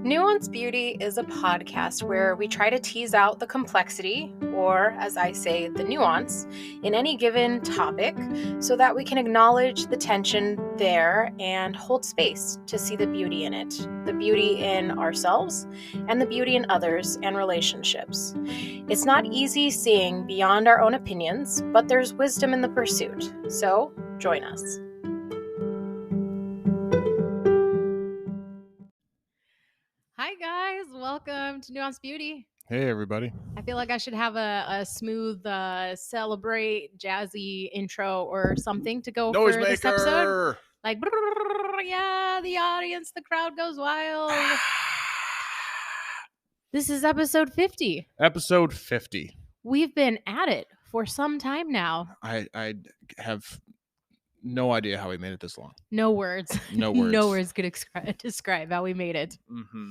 Nuanced Beauty is a podcast where we try to tease out the complexity, or as I say, the nuance, in any given topic so that we can acknowledge the tension there and hold space to see the beauty in it, the beauty in ourselves and the beauty in others and relationships. It's not easy seeing beyond our own opinions, but there's wisdom in the pursuit. So join us. Hi guys, welcome to Nuanced Beauty. Hey everybody. I feel like I should have a smooth, celebrate, jazzy intro or something to go for this episode. Like, yeah, the audience, the crowd goes wild. This is episode 50. Episode 50. We've been at it for some time now. I have no idea how we made it this long. No words. No words. No words could describe how we made it. Mm-hmm.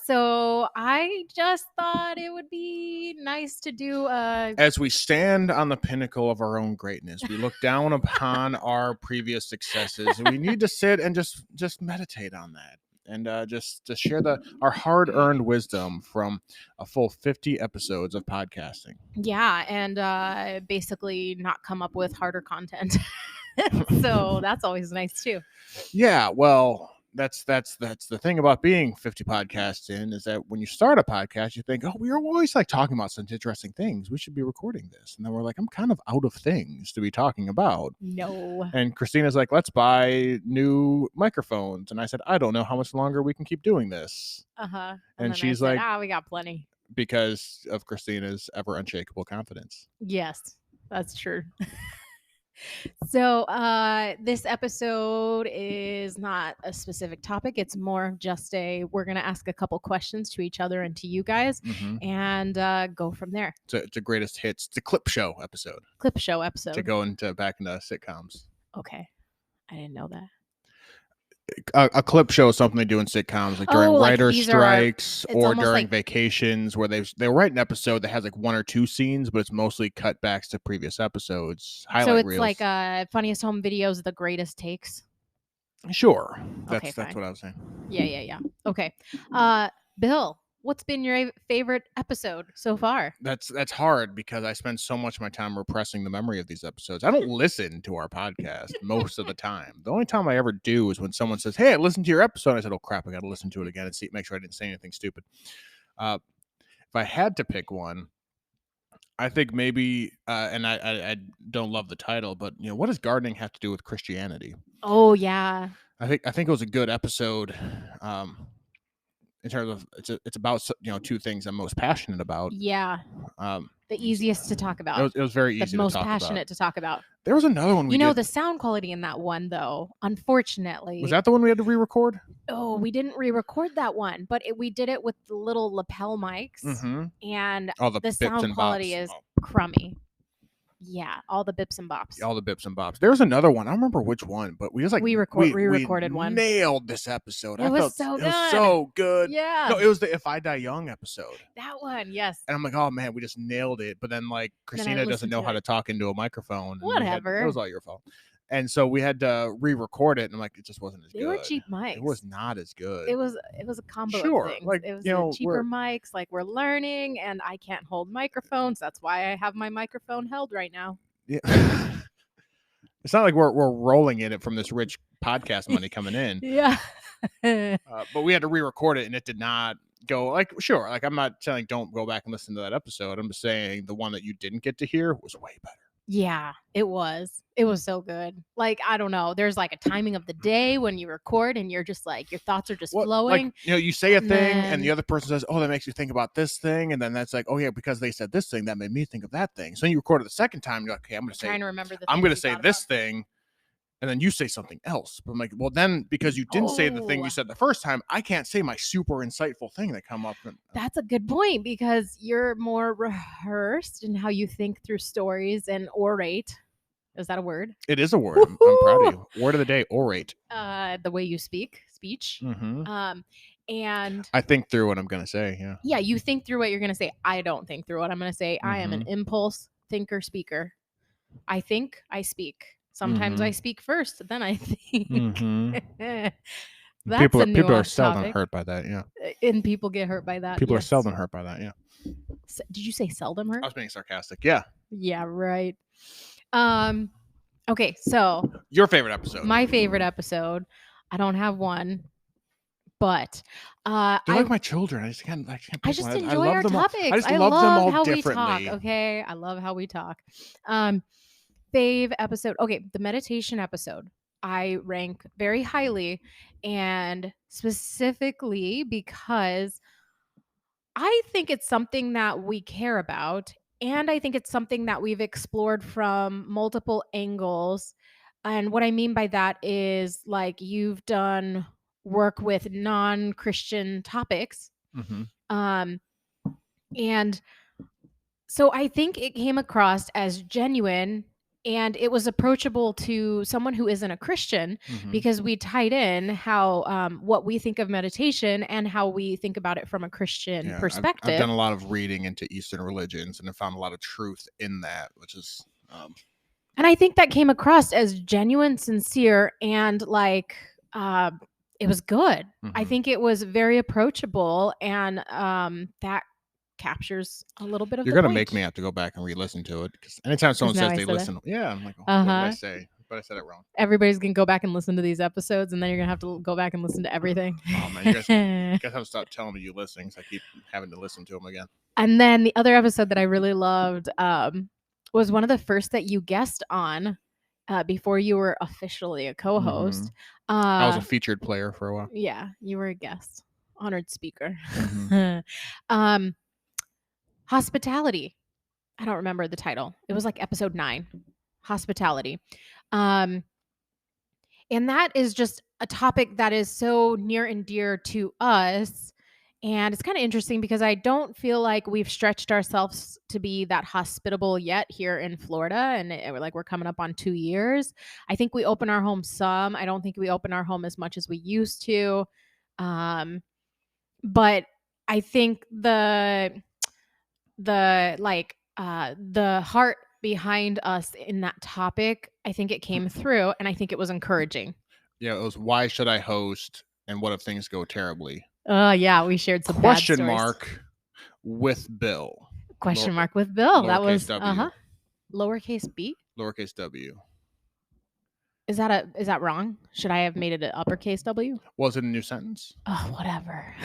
So I just thought it would be nice to do As we stand on the pinnacle of our own greatness, we look down upon our previous successes, and we need to sit and just meditate on that, and just to share our hard-earned wisdom from a full 50 episodes of podcasting. Yeah, and basically not come up with harder content. So that's always nice too. Yeah, well, that's the thing about being 50 podcasts in, is that when you start a podcast, you think, oh, we're always like talking about some interesting things. We should be recording this. And then we're like, I'm kind of out of things to be talking about. No. And Christina's like, let's buy new microphones. And I said, I don't know how much longer we can keep doing this. Uh-huh. And she's like, we got plenty. Because of Christina's ever unshakable confidence. Yes, that's true. So this episode is not a specific topic. It's more just we're going to ask a couple questions to each other and to you guys, and go from there. It's a greatest hits. It's a clip show episode. Clip show episode. To go back into sitcoms. Okay. I didn't know that. A clip show is something they do in sitcoms, like during writer strikes or during vacations, where they'll write an episode that has like one or two scenes, but it's mostly cutbacks to previous episodes. So it's reels. Like Funniest Home Videos, the greatest takes. Sure, that's what I was saying. Yeah. Okay, Bill, what's been your favorite episode so far? That's hard because I spend so much of my time repressing the memory of these episodes. I don't listen to our podcast most of the time. The only time I ever do is when someone says, hey, I listened to your episode. I said, oh crap, I got to listen to it again and make sure I didn't say anything stupid. If I had to pick one, I think maybe, and I don't love the title, but what does gardening have to do with Christianity? Oh yeah. I think it was a good episode. In terms of it's about two things I'm most passionate about. Yeah. The easiest to talk about. It was very easy to talk about. The most passionate to talk about. There was another one we did. The sound quality in that one, though, unfortunately. Was that the one we had to re-record? Oh, we didn't re-record that one, but we did it with the little lapel mics, and the sound quality is crummy. Yeah, all the bips and bops. There was another one. I don't remember which one, but we re-recorded one. Nailed this episode. It was so good. Yeah. No, it was the If I Die Young episode. That one, yes. And I'm like, oh man, we just nailed it. But then Christina doesn't know how to talk into a microphone. Whatever. It was all your fault. And so we had to re-record it, and I'm like, it just wasn't as good. They were cheap mics. It was not as good. It was a combo of things. It was cheaper mics. We're learning, and I can't hold microphones. That's why I have my microphone held right now. Yeah. It's not like we're rolling in it from this rich podcast money coming in. Yeah. But we had to re-record it, and it did not go sure. I'm not saying don't go back and listen to that episode. I'm just saying the one that you didn't get to hear was way better. Yeah, it was. It was so good. I don't know. There's a timing of the day when you record and you're just your thoughts are just flowing. You say a thing and the other person says, oh, that makes you think about this thing. And then that's oh yeah, because they said this thing, that made me think of that thing. So then you record it the second time. You're like, okay, I'm going to say this thing. And then you say something else. But I'm like, well, then because you didn't say the thing you said the first time, I can't say my super insightful thing that come up. That's a good point, because you're more rehearsed in how you think through stories and orate. Is that a word? It is a word. I'm proud of you. Word of the day, orate. The way you speak, speech. Mm-hmm. And I think through what I'm going to say. Yeah. Yeah, you think through what you're going to say. I don't think through what I'm going to say. I am an impulse thinker, speaker. I think, I speak. Sometimes I speak first, then I think. That's people a are nuanced seldom topic. hurt by that. Yeah, And people get hurt by that. people are yes. seldom hurt by that. Yeah, Did you say seldom hurt? I was being sarcastic. Yeah, Yeah, right. Okay, so your favorite episode. my favorite episode. I don't have one, but They're I like my children. I just can't pick just one. enjoy I love our them all. topics. I just I love them all how differently. we talk. Okay, I love how we talk. Fave episode. Okay, the meditation episode. I rank very highly, and specifically because I think it's something that we care about. And I think it's something that we've explored from multiple angles. And what I mean by that is like you've done work with non Christian topics. Mm-hmm. And so I think it came across as genuine and it was approachable to someone who isn't a Christian because we tied in how what we think of meditation and how we think about it from a Christian perspective. I've done a lot of reading into Eastern religions and I found a lot of truth in that, which is and I think that came across as genuine, sincere, and like it was good. I think it was very approachable, and that captures a little bit of. You're gonna make me have to go back and re-listen to it because anytime someone says they listen, I'm like, what did I say? But I said it wrong. Everybody's gonna go back and listen to these episodes, and then you're gonna have to go back and listen to everything. Oh man, you guys have to stop telling me you listen because I keep having to listen to them again. And then the other episode that I really loved was one of the first that you guest on before you were officially a co-host. I was a featured player for a while. Yeah, you were a guest, honored speaker. Hospitality. I don't remember the title. It was like episode 9, hospitality. And that is just a topic that is so near and dear to us. And it's kind of interesting because I don't feel like we've stretched ourselves to be that hospitable yet here in Florida. And we're coming up on 2 years. I think we open our home some. I don't think we open our home as much as we used to. But I think the heart behind us in that topic, I think it came through and I think it was encouraging. Yeah, it was why should I host and what if things go terribly? Yeah, we shared some question bad stories. mark with Bill. Question mark with Bill. That was W. Lowercase b? Lowercase w. Is that wrong? Should I have made it an uppercase W? Was it a new sentence? Oh, whatever.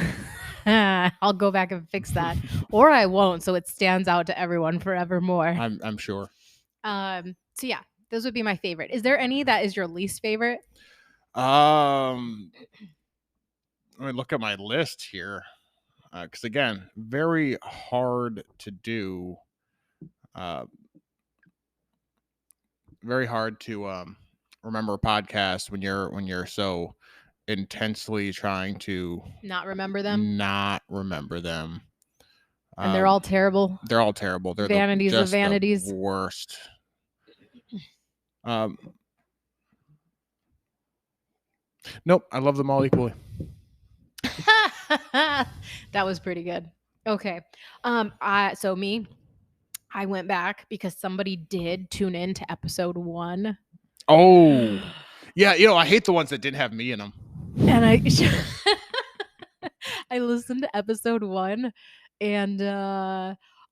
I'll go back and fix that. Or I won't, so it stands out to everyone forevermore. I'm sure. So yeah, those would be my favorite. Is there any that is your least favorite? Let me look at my list here. Because again, very hard to do. Very hard to remember a podcast when you're so intensely trying to not remember them. And they're all terrible. They're all terrible. They're vanities of vanities. The worst. Nope, I love them all equally. That was pretty good. Okay. I went back because somebody did tune in to episode 1. Oh, yeah. I hate the ones that didn't have me in them. And I listened to episode 1 and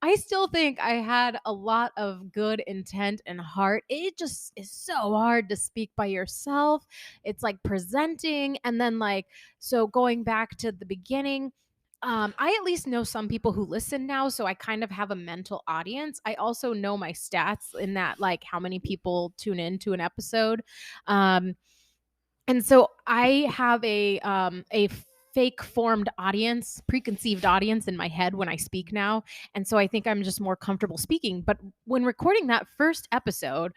I still think I had a lot of good intent and heart. It just is so hard to speak by yourself. It's like presenting and then so going back to the beginning, I at least know some people who listen now, so I kind of have a mental audience. I also know my stats in that, like how many people tune in to an episode. And so I have a fake formed audience, preconceived audience in my head when I speak now. And so I think I'm just more comfortable speaking. But when recording that first episode,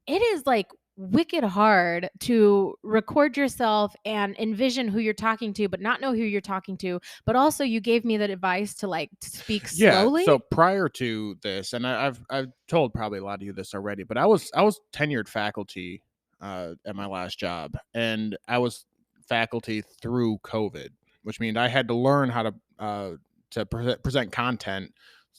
it is like wicked hard to record yourself and envision who you're talking to, but not know who you're talking to. But also you gave me that advice to speak slowly. So prior to this, and I've told probably a lot of you this already, but I was tenured faculty at my last job, and I was faculty through COVID, which means I had to learn how to present content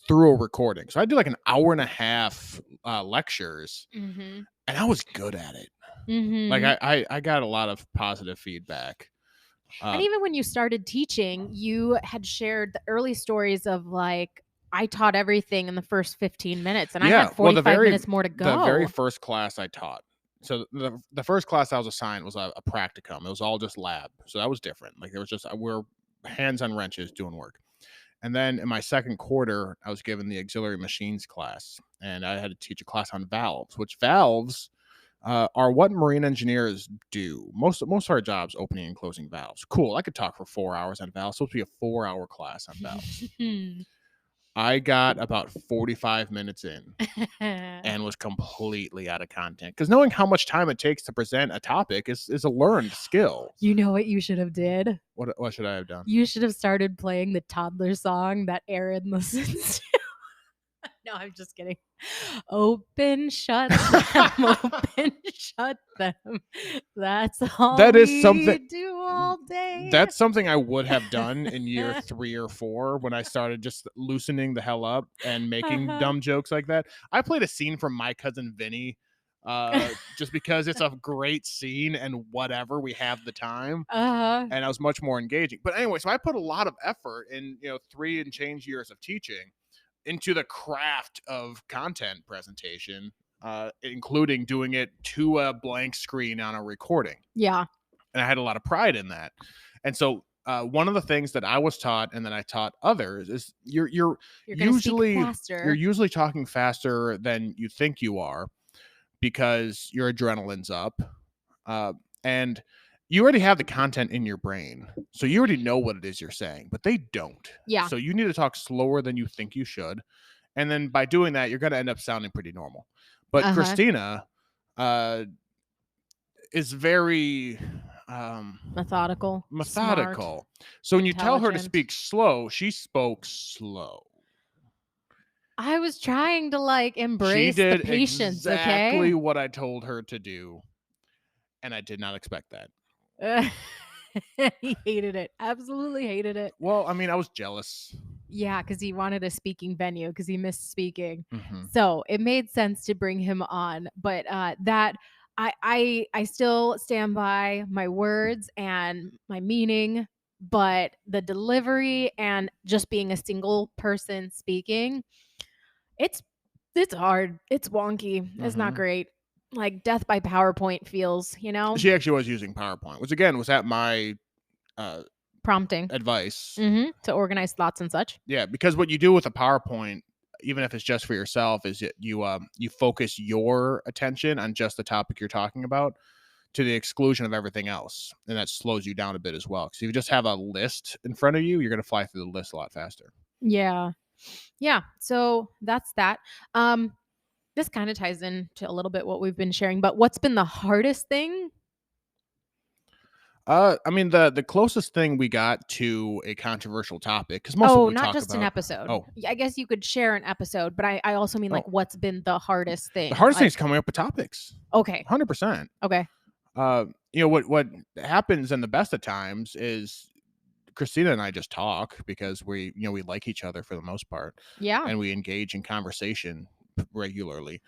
through a recording. So I do like an hour and a half lectures, and I was good at it. Like I got a lot of positive feedback. And even when you started teaching, you had shared the early stories of like, I taught everything in the first 15 minutes and I had 45 minutes more to go. The very first class I taught. So the first class I was assigned was a practicum. It was all just lab. So that was different. Like there was just, we're hands on wrenches doing work. And then in my second quarter, I was given the auxiliary machines class, and I had to teach a class on valves, which valves are what marine engineers do. Most of our jobs, opening and closing valves. Cool. I could talk for 4 hours on valves. It's supposed to be a 4-hour class on valves. I got about 45 minutes in and was completely out of content, because knowing how much time it takes to present a topic is a learned skill. You know what you should have did? What should I have done? You should have started playing the toddler song that Aaron listens to. No, I'm just kidding. Open, shut them, open, shut them. That's all That is we something- do all day. That's something I would have done in year 3 or 4 when I started just loosening the hell up and making dumb jokes like that. I played a scene from My Cousin Vinny just because it's a great scene and whatever, we have the time. And I was much more engaging. But anyway, so I put a lot of effort in 3 and change years of teaching into the craft of content presentation, including doing it to a blank screen on a recording. Yeah. And I had a lot of pride in that. And so one of the things that I was taught and then I taught others is you're usually talking faster than you think you are, because your adrenaline's up. And you already have the content in your brain. So you already know what it is you're saying, but they don't. Yeah. So you need to talk slower than you think you should. And then by doing that, you're going to end up sounding pretty normal. But Christina is very methodical. Smart, so when you tell her to speak slow, she spoke slow. I was trying to like embrace the patience. Exactly what I told her to do. And I did not expect that. He hated it. Absolutely hated it. Well, I mean, I was jealous. Yeah, because he wanted a speaking venue because he missed speaking. So it made sense to bring him on. But that I still stand by my words and my meaning, but the delivery and just being a single person speaking, it's hard. It's wonky. It's not great. Like death by PowerPoint feels, She actually was using PowerPoint, which again was at my prompting advice to organize thoughts and such. Yeah, because what you do with a PowerPoint, even if it's just for yourself, is you focus your attention on just the topic you're talking about to the exclusion of everything else, and that slows you down a bit as well. Because if you just have a list in front of you, you're going to fly through the list a lot faster. Yeah. So that's that. This kind of ties into a little bit what we've been sharing, but what's been the hardest thing? I mean, the closest thing we got to a controversial topic, because most of what we not talk just about, an episode. I guess you could share an episode, but I also mean like what's been the hardest thing? The hardest thing is coming up with topics. Okay. 100%. Okay. What happens in the best of times is Christina and I just talk because we like each other for the most part. Yeah. And we engage in conversation regularly.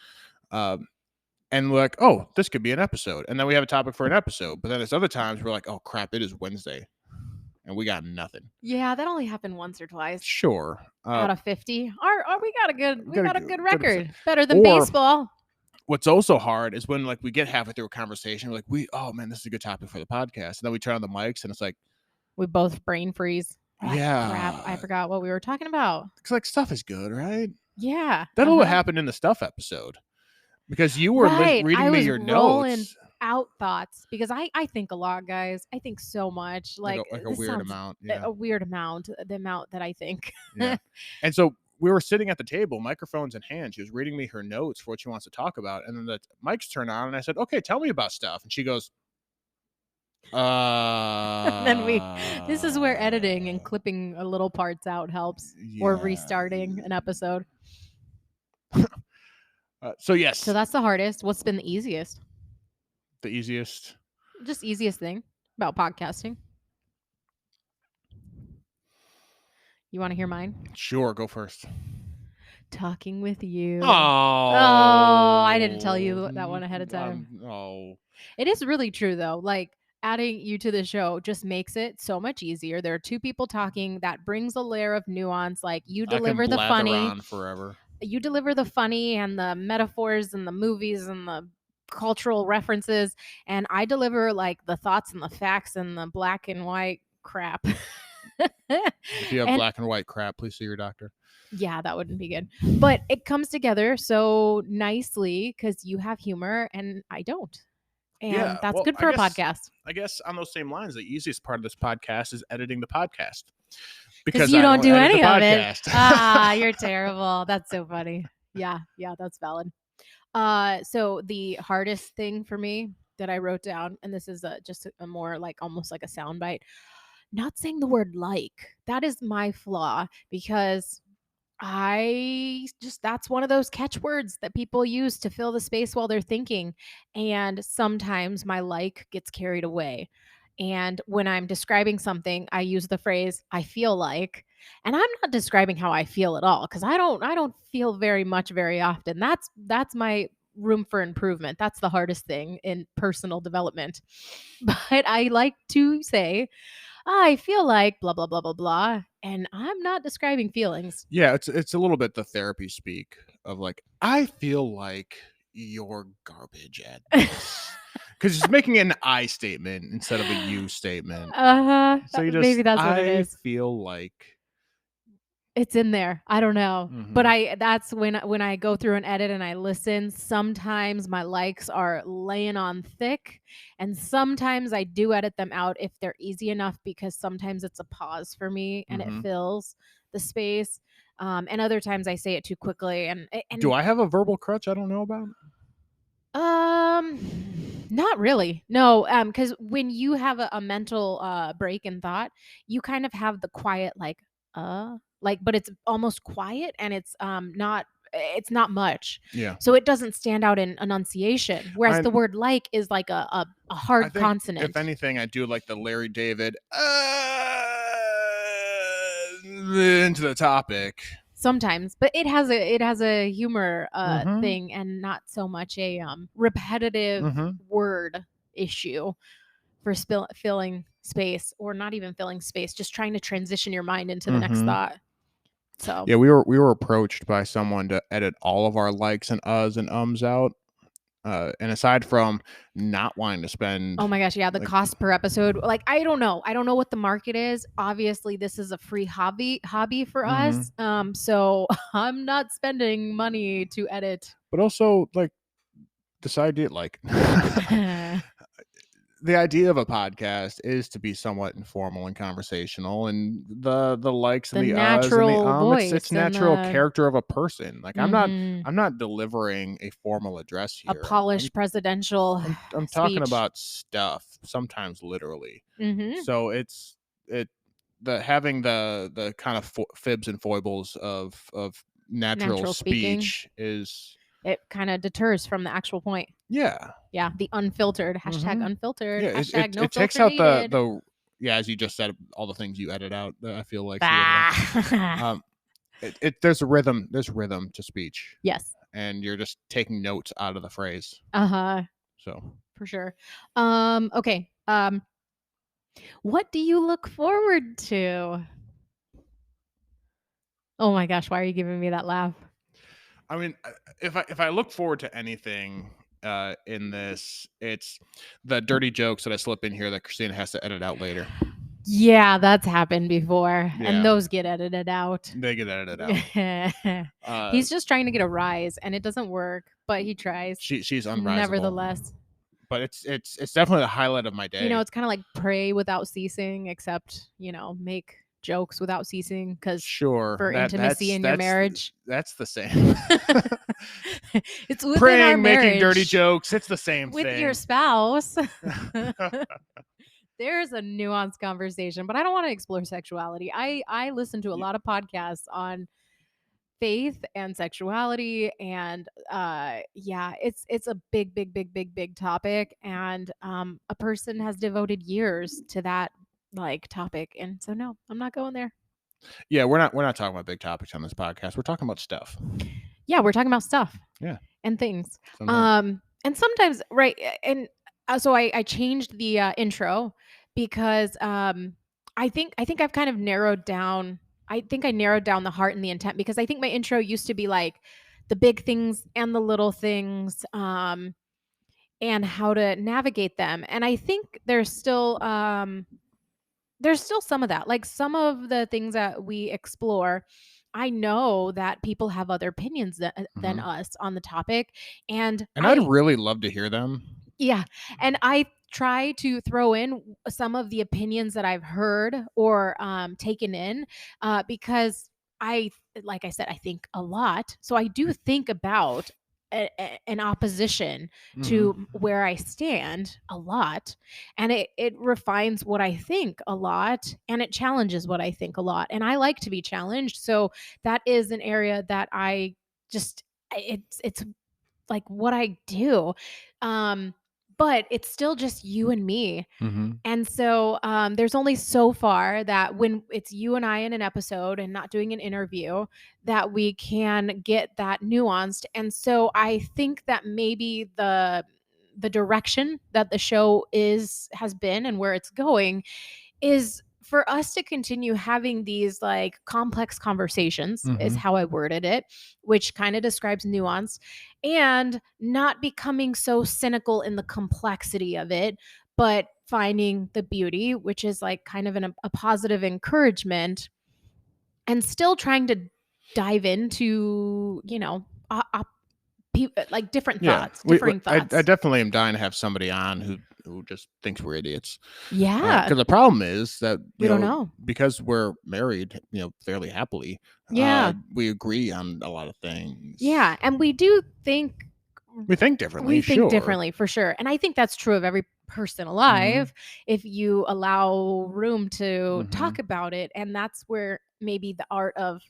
And we're like, oh, this could be an episode. And then we have a topic for an episode. But then there's other times we're like, oh, crap, it is Wednesday. And we got nothing. Yeah, that only happened once or twice. Sure. Out of 50. We got a good record. Better than baseball. What's also hard is when we get halfway through a conversation, we're like, oh, man, this is a good topic for the podcast. And then we turn on the mics and it's like, we both brain freeze. Yeah. Crap, I forgot what we were talking about. It's stuff is good, right? Yeah. That's what happened in the stuff episode. Because you were reading me your notes. Out thoughts because I think a lot, guys. I think so much. Like a weird amount. Yeah. A weird amount. The amount that I think. Yeah. And so we were sitting at the table, microphones in hand. She was reading me her notes for what she wants to talk about. And then the mics turn on and I said, okay, tell me about stuff. And she goes, and then this is where editing and clipping a little parts out helps, or restarting an episode. So yes. So that's the hardest. What's been the easiest? The easiest? Just easiest thing about podcasting. You want to hear mine? Sure, go first. Talking with you. Oh, I didn't tell you that one ahead of time. Oh. It is really true though. Like adding you to the show just makes it so much easier. There are two people talking. That brings a layer of nuance. Like you I can deliver the blather funny, on forever. and the metaphors and the movies and the cultural references, and I deliver like the thoughts and the facts and the black and white crap. If you have And black and white crap, please see your doctor. yeah, that wouldn't be good. But it comes together so nicely because you have humor and I don't. And that's good for a podcast. I guess on those same lines, the easiest part of this podcast is editing the podcast. Because you don't do any of it. You're terrible. That's so funny. Yeah, that's valid. So the hardest thing for me that I wrote down, and this is just a more like almost like a soundbite, not saying the word like. That is my flaw because that's one of those catchwords that people use to fill the space while they're thinking. And sometimes my like gets carried away. And when I'm describing something, I use the phrase I feel like, and I'm not describing how I feel at all because I don't feel very much very often. That's my room for improvement. That's the hardest thing in personal development. But I like to say I feel like blah blah blah blah blah, and I'm not describing feelings. Yeah, it's a little bit the therapy speak of like, I feel like you're garbage at this. Because it's making an I statement instead of a you statement. So you just, Maybe that's what it I is. feel like. It's in there. I don't know. But Mhm. that's when I go through and edit and I listen, sometimes my likes are laying on thick, and sometimes I do edit them out if they're easy enough because sometimes it's a pause for me and it Mhm. fills the space. And other times I say it too quickly and Do I have a verbal crutch I don't know about? not really. No, because when you have a mental break in thought, you kind of have the quiet like, but it's almost quiet and it's not much. Yeah. So it doesn't stand out in enunciation. Whereas I the word like is like a I hard think if consonant. anything, I do like the Larry David into the topic. Sometimes, but it has a humor Mhm. thing and not so much a repetitive Mhm. word issue for filling space, or not even filling space, just trying to transition your mind into the next Mhm. thought. So Yeah, we were approached by someone to edit all of our likes and uhs and ums out. And aside from not wanting to spend oh my gosh, yeah, the like cost per episode, like I don't know what the market is. Obviously this is a free hobby for mhm. us, so I'm not spending money to edit. But also like this idea like the idea of a podcast is to be somewhat informal and conversational, and the likes and The the uhs and the natural it's voice and natural the character of a person. Like mhm, I'm not delivering a formal address a here. polished presidential I'm talking speech. about stuff, sometimes literally. Mhm. So it the having the kind of fibs and foibles of natural Natural speaking, speech is it kind of deters from the actual point. yeah. Yeah, the unfiltered, hashtag Mm-hmm. unfiltered, Yeah, hashtag no it takes filter out needed. the yeah, as you just said, all the things you edit out. That I feel like you edit out. Ah. There's rhythm to speech, Yes. and you're just taking notes out of the phrase. Uh-huh. So For sure. Okay. What do you look forward to? Oh my gosh, why are you giving me that laugh? I mean, if I look forward to anything in this, it's the dirty jokes that I slip in here that Christina has to edit out later. Yeah, that's happened before. And Yeah, those get edited out. they get edited out. He's just trying to get a rise and it doesn't work, but he tries. She's unrisable, Nevertheless. but it's definitely the highlight of my You know, day. it's kind of like pray without ceasing, except, make jokes without ceasing because Sure, for intimacy in your marriage. that's the same. It's within our Praying, making dirty marriage jokes, it's the same with thing. your spouse. There's a nuanced conversation, but I don't want to explore sexuality. I listen to a lot of podcasts on faith and sexuality, and yeah, it's a big topic, and a person has devoted years to that like topic, and so no, I'm not going there. Yeah, we're not talking about big topics on this podcast. We're talking about stuff. Yeah, we're talking about stuff Yeah, and things. sometimes. And sometimes, right, and so I changed the intro because I think I've kind of narrowed down. I think I narrowed down the heart and the intent because I think my intro used to be like the big things and the little things, and how to navigate them. And I think there's still some of that. Like some of the things that we explore, I know that people have other opinions than Mm-hmm. us on the topic, and And I'd really love to hear them. yeah, and I try to throw in some of the opinions that I've heard or taken in, because like I said, I think a lot. So I do think about an opposition Mm-hmm. to where I stand a lot, and it refines what I think a lot, and it challenges what I think a lot, and I like to be challenged. So that is an area that I just it's like what I do. Um, but it's still just you and me. Mm-hmm. And so there's only so far that when it's you and I in an episode and not doing an interview, that we can get that nuanced. And so I think that maybe the direction that the show has been and where it's going is for us to continue having these like complex conversations, is Mm-hmm. how I worded it, which kind of describes nuance, and not becoming so cynical in the complexity of it, but finding the beauty, which is like kind of a positive encouragement, and still trying to dive into, like different Yeah, thoughts, differing I thoughts. definitely am dying to have somebody on who just thinks we're idiots. Yeah, Because the problem is that we don't know. because we're married, fairly happily, Yeah. we agree on a lot of things. Yeah, and we do think We think differently, we think sure. differently for sure. And I think that's true of every person Mm-hmm. alive if you allow room to Mm-hmm. talk about it. And that's where maybe the art of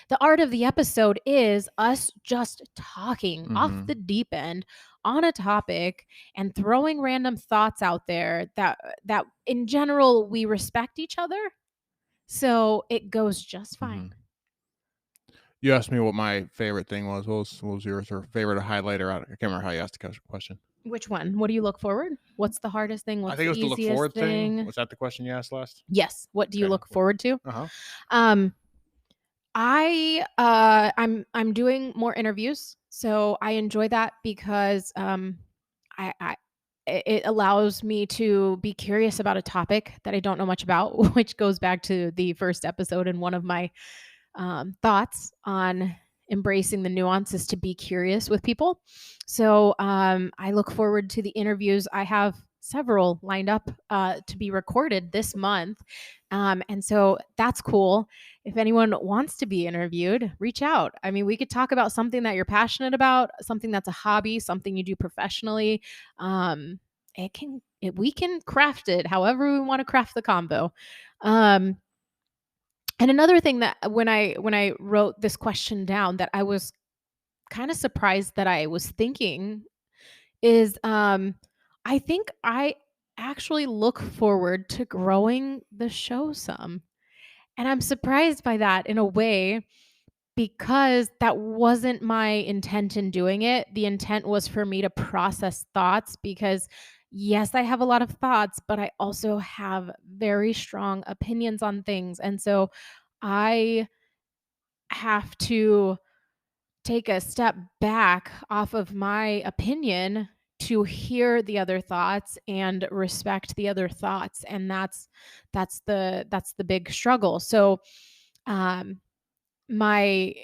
the episode is us just talking off Mm-hmm. the deep end on a topic and throwing random thoughts out there that in general we respect each other. So it goes just Mm-hmm. fine. You asked me what my favorite thing was. What was yours or favorite highlighter? I can't remember how you asked the question. Which one? What do you look forward? What's the hardest thing? I What's think it the was the look easiest forward thing. thing? Was that the question you asked last? Yes. What do you Okay. look forward to? Uh-huh. Um, I'm doing more interviews, so I enjoy that because I it allows me to be curious about a topic that I don't know much about, which goes back to the first episode and one of my thoughts on embracing the nuances to be curious with people. So I look forward to the interviews. I have several lined up to be recorded this month. And so that's cool. If anyone wants to be interviewed, reach out. I mean, we could talk about something that you're passionate about, something that's a hobby, something you do professionally. We can craft it however we want to craft the combo. Um, and another thing that when I wrote this question down that I was kind of surprised that I was thinking is I think I actually look forward to growing the show some. And I'm surprised by that in a way because that wasn't my intent in doing it. The intent was for me to process thoughts because yes, I have a lot of thoughts, but I also have very strong opinions on things. And so I have to take a step back off of my opinion to hear the other thoughts and respect the other thoughts, and that's the big struggle. So um my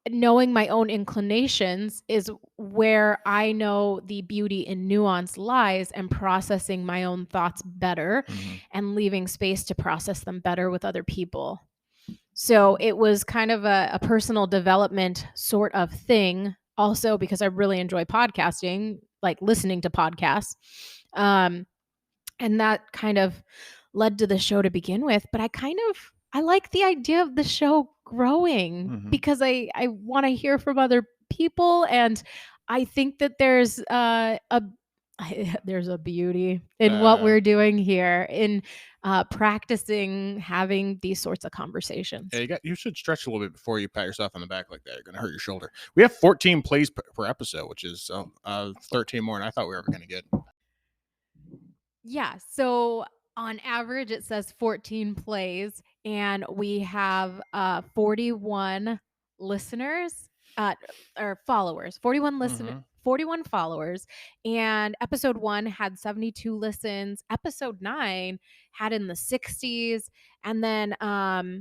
knowing my own inclinations is where I know the beauty and nuance lies, and processing my own thoughts better Mm-hmm. and leaving space to process them better with other people. So it was kind of a personal development sort of thing. Also, because I really enjoy podcasting, like listening to podcasts. Um, and that kind of led to the show to begin with. But I like the idea of the show growing Mm-hmm. because I want to hear from other people, and I think that there's a beauty in what Uh, we're doing here in practicing having these sorts of conversations. Yeah, you should stretch a little bit before you pat yourself on the back like that. You're gonna hurt your shoulder. We have 14 plays per episode, which is 13 more than I thought we were ever gonna get. Yeah. So on average, it says 14 plays, and we have 41 listeners or followers, 41 followers. And episode 1 had 72 listens. Episode 9 had in the 60s. And then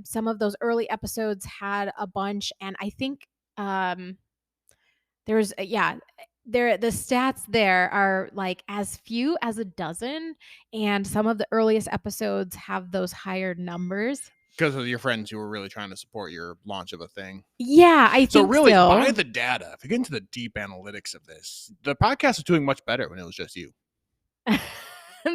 some of those early episodes had a bunch. And I think there's, the stats there are like as few as a dozen, and some of the earliest episodes have those higher numbers. Because of your friends who were really trying to support your launch of a thing. Yeah, I So think really, so. by the data, if you get into the deep analytics of this, the podcast is doing much better when it was just you.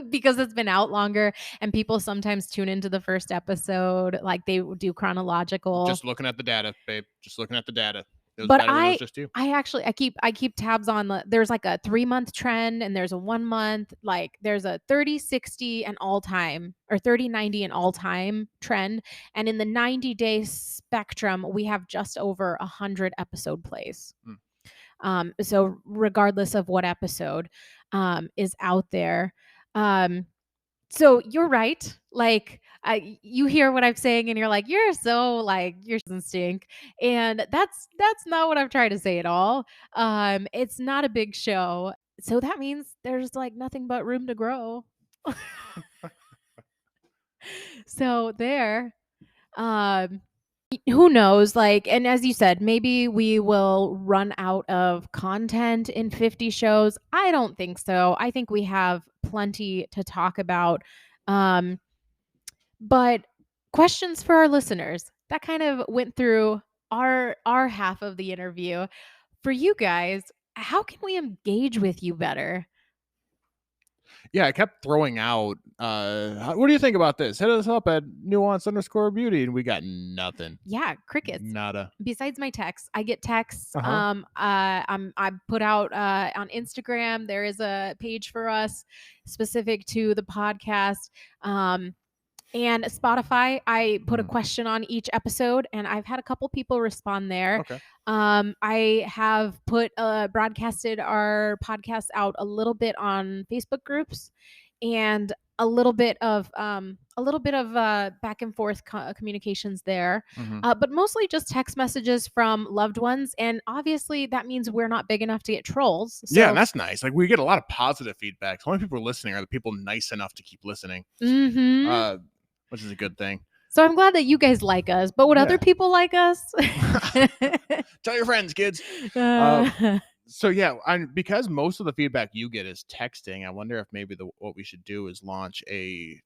Because it's been out longer, and people sometimes tune into the first episode, like they do chronological. Just looking at the data, babe. Just looking at the data. It was But better when it was just you. I keep tabs on there's like a 3-month trend, and there's a 1 month, like there's a 30-60 and all time, or 30-90 and all time trend. And in the 90-day spectrum, we have just over 100 episode plays. So regardless of what episode is out there. So you're right. Like you hear what I'm saying, and you're like, you're so like yours doesn't stink, and that's not what I'm trying to say at all. It's not a big show, so that means there's like nothing but room to grow. So there, who knows? Like, and as you said, maybe we will run out of content in 50 shows. I don't think so. I think we have plenty to talk about. But questions for our listeners. That kind of went through our half of the interview. For you guys, how can we engage with you better? Yeah, I kept throwing out, what do you think about this? Hit us up at Nuanced_Beauty, and we got nothing. Yeah, crickets. Nada. Besides my texts, I get texts. Uh-huh. I put out on Instagram. There is a page for us specific to the podcast. And Spotify, I put a question on each episode, and I've had a couple people respond there. Okay. I have broadcasted our podcast out a little bit on Facebook groups, and a little bit of back and forth communications there, but mostly just text messages from loved ones. And obviously, that means we're not big enough to get trolls. So. Yeah, and that's nice. Like, we get a lot of positive feedback. The only people listening are the people nice enough to keep listening. Which is a good thing. So I'm glad that you guys like us, but would other people like us? Tell your friends, kids. So yeah, because most of the feedback you get is texting, I wonder if maybe what we should do is launch a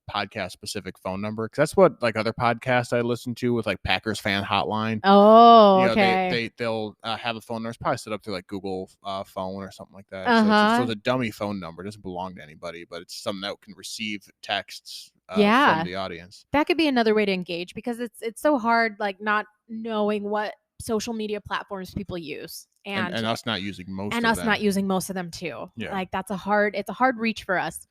podcast specific phone number, because that's what like other podcasts I listen to with like Packers fan hotline. Oh, okay. They'll have a phone number. It's probably set up through like Google phone or something like that. So it's a dummy phone number. It doesn't belong to anybody, but it's something that can receive texts from the audience. That could be another way to engage, because it's so hard, like not knowing what social media platforms people use, and us not using most and of us them. not using most of them too. Yeah. Like it's a hard reach for us.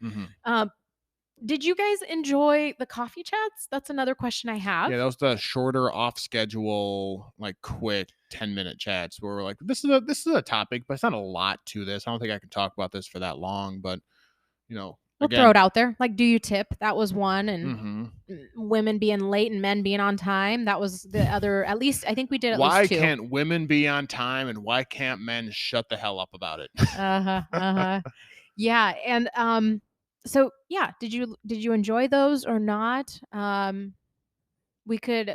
Did you guys enjoy the coffee chats? That's another question I have. Yeah, that was the shorter, off schedule, like quick 10-minute chats where we're like, this is a topic, but it's not a lot to this. I don't think I can talk about this for that long, but we'll throw it out there. Like, do you tip? That was one, and women being late and men being on time. That was the other. At least I think we did. Why least two. Can't women be on time, and why can't men shut the hell up about it? Yeah, and so yeah, did you enjoy those or not? We could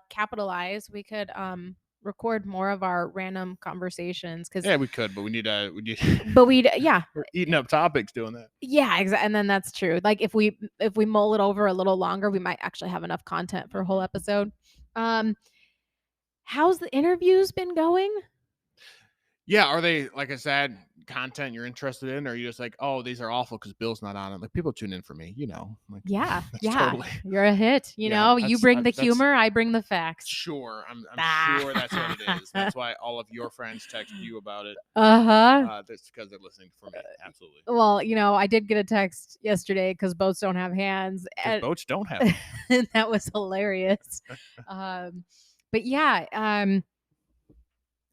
capitalize. We could record more of our random conversations, because we could, but we need but we're eating up topics doing that. Yeah, exactly. And then that's true. Like if we mull it over a little longer, we might actually have enough content for a whole episode. How's the interviews been going? Yeah, are they, like I said, content you're interested in, or are you just like, oh, these are awful because Bill's not on it? Like, people tune in for me, like Yeah, that's yeah. totally You're a hit. You that's bring the that's humor, I bring the facts. sure. I'm sure that's what it is. That's why all of your friends text you about it. Uh-huh. That's because they're listening for me. Absolutely. Well, I did get a text yesterday because boats don't have hands. Because boats don't have them. And that was hilarious. But yeah,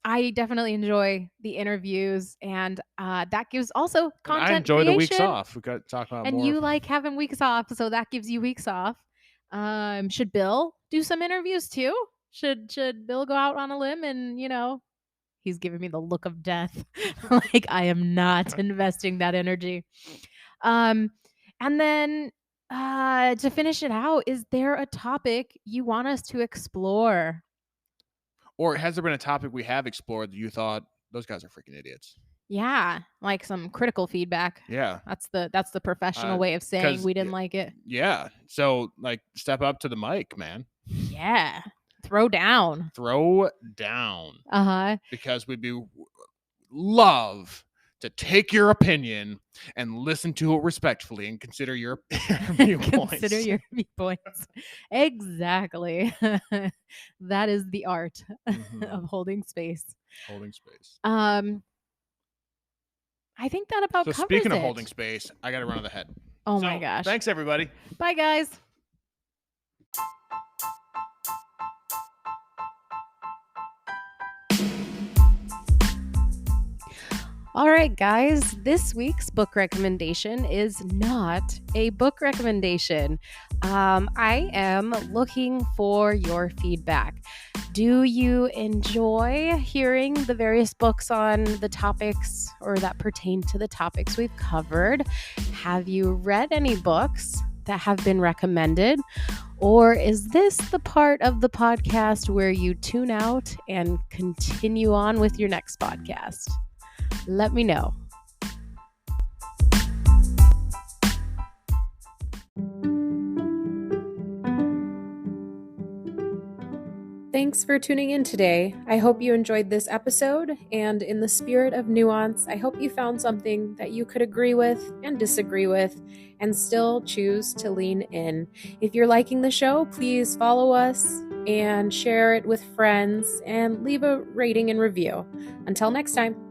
I definitely enjoy the interviews, and that gives also And content I enjoy the weeks creation. off. We got to talk about And more. you like having weeks off, so that gives you weeks off. Should Bill do some interviews too? Should Bill go out on a limb and he's giving me the look of death. Like I am not investing that energy. Um, and then to finish it out, is there a topic you want us to explore? Or has there been a topic we have explored that you thought those guys are freaking idiots? Yeah, like some critical feedback. Yeah. That's the professional way of saying 'Cause we didn't like it. yeah. So like step up to the mic, man. Yeah. Throw down. Throw down. Uh-huh. Because we'd love to take your opinion and listen to it respectfully and consider your viewpoints. Consider your viewpoints. Exactly. That is the art of holding space. Holding space. I think that about So covers speaking of it. holding space, I got to run to the head. Oh my gosh. Thanks, everybody. Bye, guys. All right, guys, this week's book recommendation is not a book recommendation. I am looking for your feedback. Do you enjoy hearing the various books on the topics or that pertain to the topics we've covered? Have you read any books that have been recommended? Or is this the part of the podcast where you tune out and continue on with your next podcast? Let me know. Thanks for tuning in today. I hope you enjoyed this episode, and in the spirit of nuance, I hope you found something that you could agree with and disagree with and still choose to lean in. If you're liking the show, please follow us and share it with friends and leave a rating and review. Until next time.